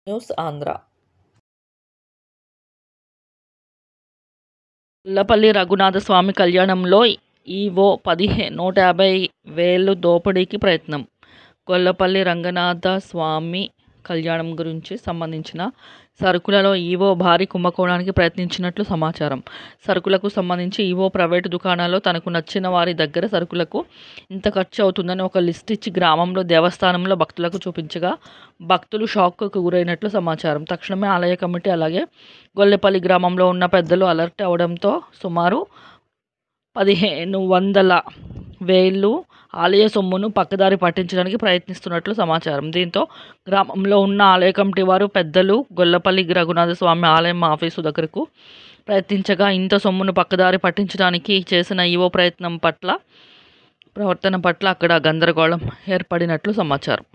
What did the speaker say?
News Andhra. Gollapalli రఘునాథస్వామి కళ్యాణంలో EO 150,000 దోపిడీకి ప్రయత్నం. గొల్లపల్లి రంగనాథస్వామి కళ్యాణం గురించి సంబంధించిన సరుకులలో ఈవో భారీ కుంభకోణానికి ప్రయత్నించినట్లు సమాచారం. సరుకులకు సంబంధించి ఈవో ప్రైవేటు దుకాణాల్లో తనకు నచ్చిన వారి దగ్గర సరుకులకు ఇంత ఖర్చు అవుతుందని ఒక లిస్ట్ ఇచ్చి గ్రామంలో దేవస్థానంలో భక్తులకు చూపించగా భక్తులు షాక్కు గురైనట్లు సమాచారం. తక్షణమే ఆలయ కమిటీ అలాగే గొల్లపల్లి గ్రామంలో ఉన్న పెద్దలు అలర్ట్ అవడంతో సుమారు 1,500,000 ఆలయ సొమ్మును పక్కదారి పట్టించడానికి ప్రయత్నిస్తున్నట్లు సమాచారం. దీంతో గ్రామంలో ఉన్న ఆలయ కమిటీ వారు పెద్దలు గొల్లపల్లి రఘునాథస్వామి ఆలయం ఆఫీసు దగ్గరకు ప్రయత్నించగా ఇంత సొమ్మును పక్కదారి పట్టించడానికి చేసిన ఈవో ప్రవర్తన పట్ల అక్కడ గందరగోళం ఏర్పడినట్లు సమాచారం.